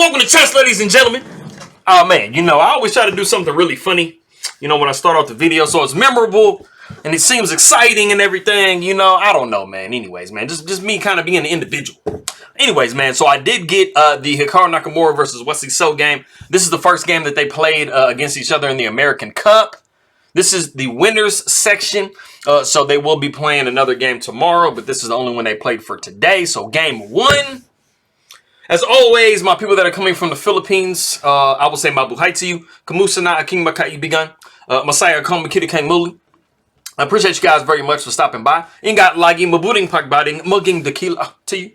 Welcome to chess, ladies and gentlemen. Oh man, I always try to do something really funny, when I start off the video, so it's memorable and it seems exciting and everything. I don't know, man. Anyways, man, just me kind of being an individual. Anyways, man, so I did get the Hikaru Nakamura versus Wesley So game. This is the first game that they played against each other in the American Cup. This is the winners section, so they will be playing another game tomorrow, but this is the only one they played for today. So game one. As always, my people that are coming from the Philippines, I will say mabuhay to you. Kamusta na aking makaibigan. Masaya akong makikinig muli. I appreciate you guys very much for stopping by. Ingat lagi mabuting pagbading maging dakila to you.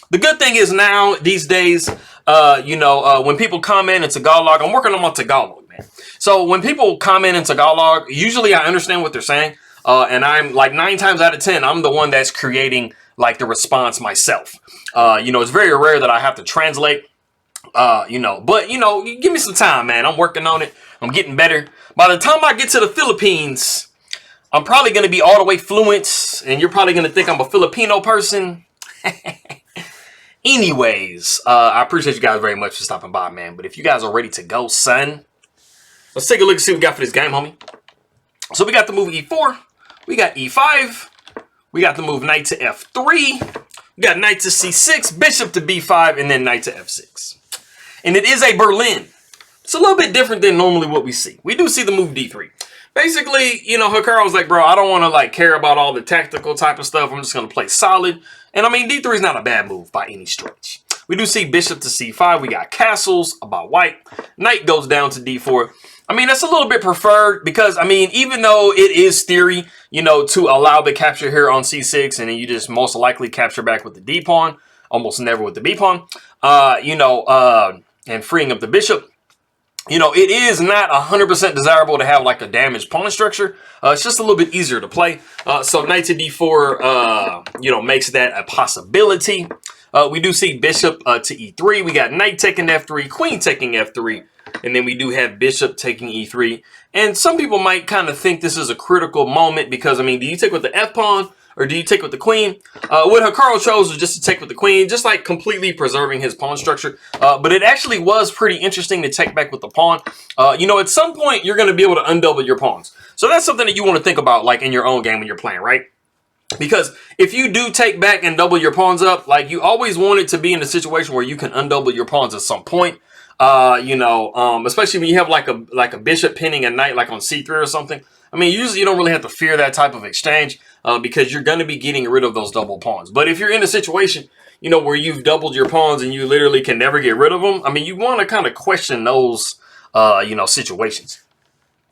The good thing is now, these days, when people comment in Tagalog, I'm working on my Tagalog, man. So when people comment in Tagalog, usually I understand what they're saying. And I'm like 9 times out of 10, I'm the one that's creating like the response myself. It's very rare that I have to translate, but give me some time, man. I'm working on it. I'm getting better. By the time I get to the Philippines, I'm probably going to be all the way fluent, and you're probably going to think I'm a Filipino person. Anyways, I appreciate you guys very much for stopping by, man. But if you guys are ready to go, son, let's take a look and see what we got for this game, homie. So we got the move E4. We got E5. We got the move knight to F3. We got knight to C6, bishop to B5, and then knight to F6. And it is a Berlin. It's a little bit different than normally what we see. We do see the move D3. Basically, Hikaru was like, bro, I don't want to like care about all the tactical type of stuff. I'm just going to play solid. And I mean, D3 is not a bad move by any stretch. We do see bishop to C5. We got castles about white. Knight goes down to D4. I mean, that's a little bit preferred because, I mean, even though it is theory, to allow the capture here on C6, and then you just most likely capture back with the D pawn, almost never with the B pawn, and freeing up the bishop. It is not 100% desirable to have like a damaged pawn structure. It's just a little bit easier to play. So knight to D4, makes that a possibility. We do see bishop to E3. We got knight taking F3, queen taking F3. And then we do have bishop taking E3. And some people might kind of think this is a critical moment because, I mean, do you take with the F pawn or do you take with the queen? What Hikaru chose was just to take with the queen, just like completely preserving his pawn structure. But it actually was pretty interesting to take back with the pawn. At some point, you're going to be able to undouble your pawns. So that's something that you want to think about, like in your own game when you're playing, right? Because if you do take back and double your pawns up, like you always want it to be in a situation where you can undouble your pawns at some point. Especially when you have like a bishop pinning a knight like on C3 or something. I mean, usually you don't really have to fear that type of exchange because you're going to be getting rid of those double pawns. But if you're in a situation, where you've doubled your pawns and you literally can never get rid of them, I mean, you want to kind of question those, situations.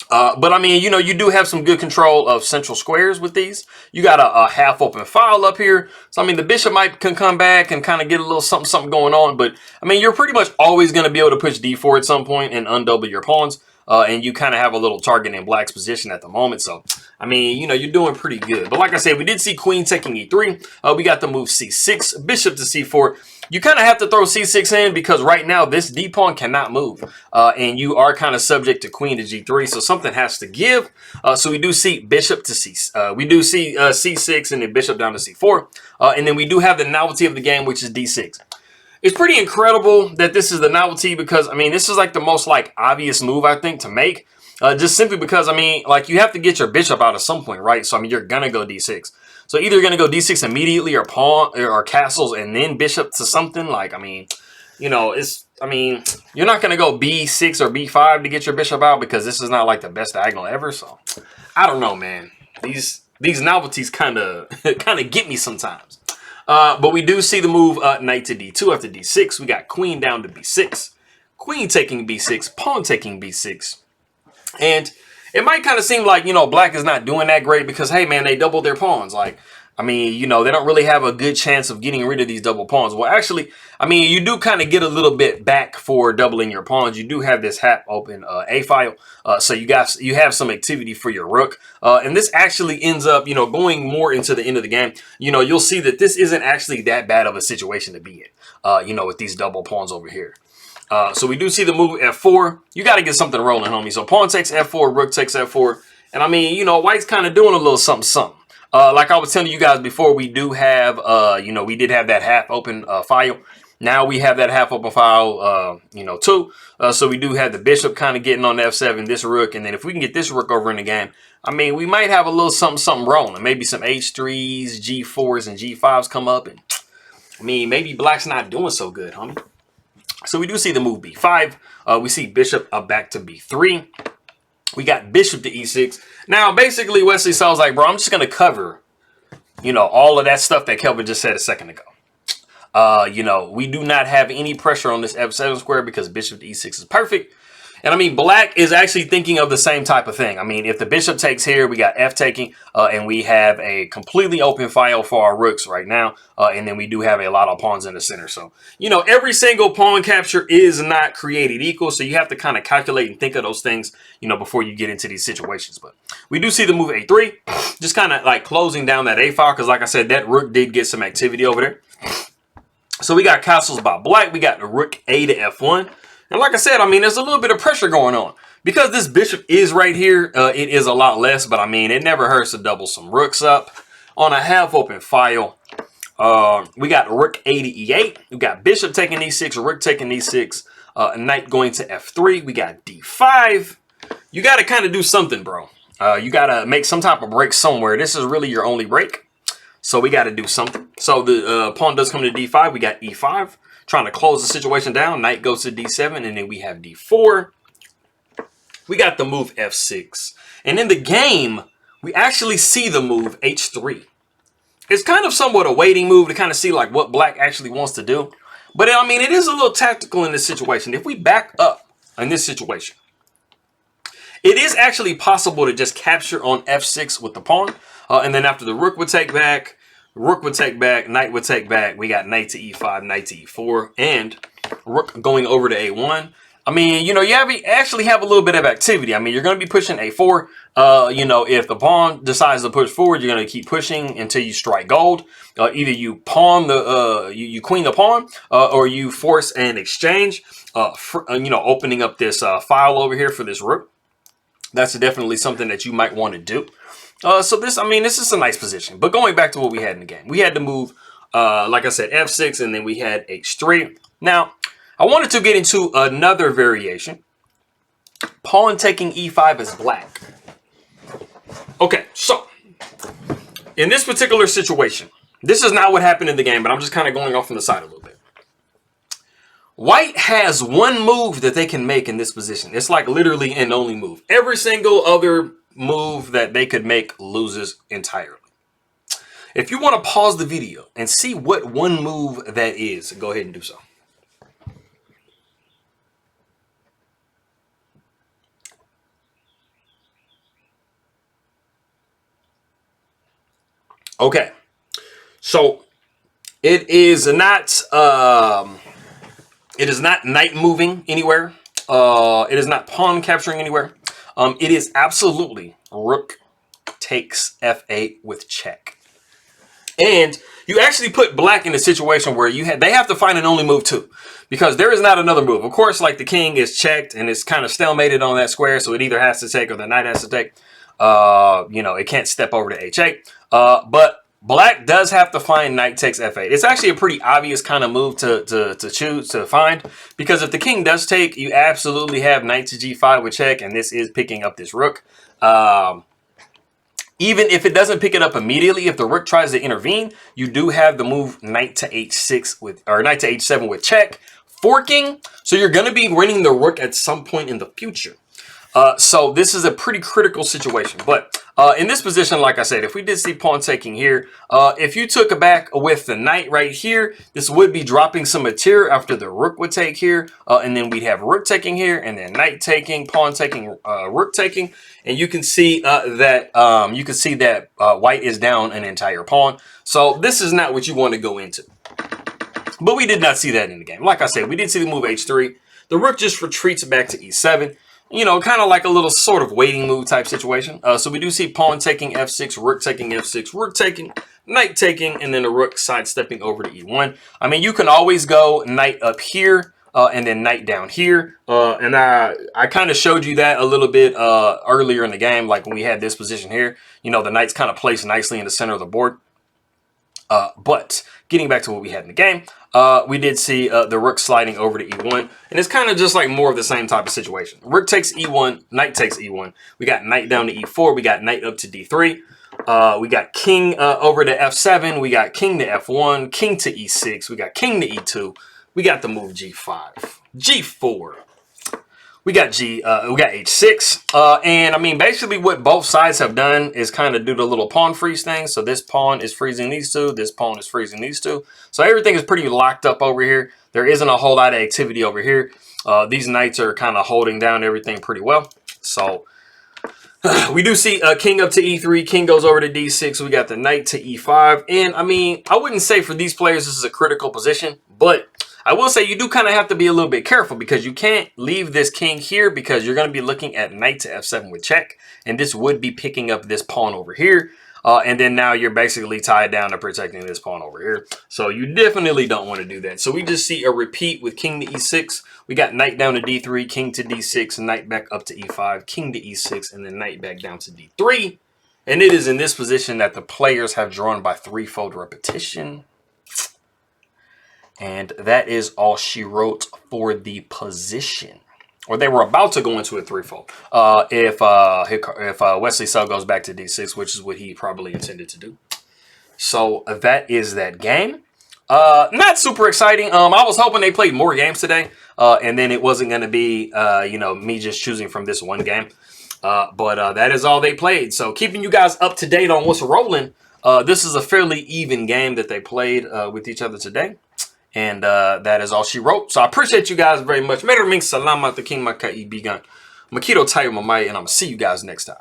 But I mean, you do have some good control of central squares with these. You got a half open file up here. So, I mean, the bishop can come back and kind of get a little something going on. But, I mean, you're pretty much always going to be able to push D4 at some point and undouble your pawns. And you kind of have a little target in black's position at the moment. So, I mean, you're doing pretty good. But like I said, we did see queen taking E3. We got the move C6, bishop to C4. You kind of have to throw C6 in because right now this D pawn cannot move. And you are kind of subject to queen to G3. So something has to give. So we do see bishop to C6 and then bishop down to C4. And then we do have the novelty of the game, which is D6. It's pretty incredible that this is the novelty because, I mean, this is like the most like obvious move, I think, to make. Just simply because, I mean, like you have to get your bishop out at some point, right? So, I mean, you're going to go D6. So either you're going to go D6 immediately or pawn or castles and then bishop to something. Like, I mean, you're not going to go B6 or B5 to get your bishop out because this is not like the best diagonal ever. So I don't know, man. These novelties kind of get me sometimes. But we do see the move knight to D2 after D6. We got queen down to B6, queen taking B6, pawn taking B6. And it might kind of seem like, black is not doing that great because, hey, man, they doubled their pawns. Like, I mean, they don't really have a good chance of getting rid of these double pawns. Well, actually, I mean, you do kind of get a little bit back for doubling your pawns. You do have this half open A file. So you have some activity for your rook. And this actually ends up, going more into the end of the game. You'll see that this isn't actually that bad of a situation to be in, with these double pawns over here. So we do see the move F4. You got to get something rolling, homie. So pawn takes F4, rook takes F4. And I mean, white's kind of doing a little something. Like I was telling you guys before, we do have, we did have that half open file. Now we have that half open file, you know, too. So we do have the bishop kind of getting on the f7, this rook. And then if we can get this rook over in the game, I mean, we might have a little something rolling. Maybe some h3s, g4s, and g5s come up. And I mean, maybe black's not doing so good, homie. So we do see the move b5. We see bishop back to b3. We got bishop to e6. Now, basically, Wesley So's like, bro, I'm just going to cover, you know, all of that stuff that Kelvin just said a second ago. You know, we do not have any pressure on this f7 square because bishop to e6 is perfect. And I mean, black is actually thinking of the same type of thing. I mean, if the bishop takes here, we got f taking, and we have a completely open file for our rooks right now. And then we do have a lot of pawns in the center. So, you know, every single pawn capture is not created equal. So you have to kind of calculate and think of those things, you know, before you get into these situations. But we do see the move a3, just kind of like closing down that a file. Because like I said, that rook did get some activity over there. So we got castles by black. We got the rook a to f1. And like I said, I mean, there's a little bit of pressure going on. Because this bishop is right here, it is a lot less. But I mean, it never hurts to double some rooks up. On a half open file, we got rook a to e8. We got bishop taking e6, rook taking e6, knight going to f3. We got d5. You got to kind of do something, bro. You got to make some type of break somewhere. This is really your only break. So we got to do something. So the pawn does come to d5. We got e5. Trying to close the situation down. Knight goes to d7. And then we have d4. We got the move f6. And in the game, we actually see the move h3. It's kind of somewhat a waiting move to kind of see like what black actually wants to do. But I mean, it is a little tactical in this situation. If we back up in this situation, it is actually possible to just capture on f6 with the pawn. And then after the rook would take back, rook would take back, knight would take back. We got knight to e5, knight to e4, and rook going over to a1. I mean, you know, you actually have a little bit of activity. I mean, you're going to be pushing a4. You know, if the pawn decides to push forward, you're going to keep pushing until you strike gold. Either you pawn the, you queen the pawn, or you force an exchange. You know, opening up this file over here for this rook. That's definitely something that you might want to do. So this, I mean, this is a nice position. But going back to what we had in the game, we had to move, like I said, f6, and then we had h3. Now, I wanted to get into another variation. Pawn taking e5 as black. Okay, so in this particular situation, this is not what happened in the game, but I'm just kind of going off on the side a little bit. White has one move that they can make in this position. It's like literally an only move. Every single other move that they could make loses entirely. If you want to pause the video and see what one move that is, go ahead and do so. Okay, so it is not knight moving anywhere. It is not pawn capturing anywhere. It is absolutely rook takes f8 with check. And you actually put black in a situation where they have to find an only move too, because there is not another move. Of course, like the king is checked and it's kind of stalemated on that square, so it either has to take or the knight has to take. You know, it can't step over to h8. But black does have to find knight takes f8. It's actually a pretty obvious kind of move to choose to find, because if the king does take, you absolutely have knight to g5 with check, and this is picking up this rook. Even if it doesn't pick it up immediately, if the rook tries to intervene, you do have the move knight to h6 knight to h7 with check, forking. So you're going to be winning the rook at some point in the future. So this is a pretty critical situation. But in this position, like I said, if we did see pawn taking here, if you took it back with the knight right here, this would be dropping some material after the rook would take here. And then we'd have rook taking here, and then knight taking, pawn taking, rook taking. And you can see that white is down an entire pawn. So this is not what you want to go into. But we did not see that in the game. Like I said, we did see the move h3. The rook just retreats back to e7. You know, kind of like a little sort of waiting move type situation. So we do see pawn taking f6, rook taking f6, rook taking, knight taking, and then the rook sidestepping over to e1. I mean, you can always go knight up here and then knight down here. And I kind of showed you that a little bit earlier in the game, like when we had this position here. You know, the knight's kind of placed nicely in the center of the board. But getting back to what we had in the game, we did see the rook sliding over to e1. And it's kind of just like more of the same type of situation. Rook takes e1, knight takes e1. We got knight down to e4. We got knight up to d3. We got king over to f7. We got king to f1, king to e6. We got king to e2. We got the move g5, g4. We got h6. And I mean, basically what both sides have done is kind of do the little pawn freeze thing. So this pawn is freezing these two. This pawn is freezing these two. So everything is pretty locked up over here. There isn't a whole lot of activity over here. These knights are kind of holding down everything pretty well. So we do see king up to e3. King goes over to d6. We got the knight to e5. And I mean, I wouldn't say for these players this is a critical position, but I will say you do kind of have to be a little bit careful because you can't leave this king here because you're going to be looking at knight to f7 with check. And this would be picking up this pawn over here. And then now you're basically tied down to protecting this pawn over here. So you definitely don't want to do that. So we just see a repeat with king to e6. We got knight down to d3, king to d6, knight back up to e5, king to e6, and then knight back down to d3. And it is in this position that the players have drawn by threefold repetition. And that is all she wrote for the position. Or they were about to go into a threefold. If Wesley So goes back to d6, which is what he probably intended to do. So that is that game. Not super exciting. I was hoping they played more games today. And then it wasn't going to be, you know, me just choosing from this one game. But that is all they played. So keeping you guys up to date on what's rolling. This is a fairly even game that they played with each other today. And that is all she wrote. So I appreciate you guys very much. Salamat the King Makaibigan. Makito Tayo Mamai, and I'm going to see you guys next time.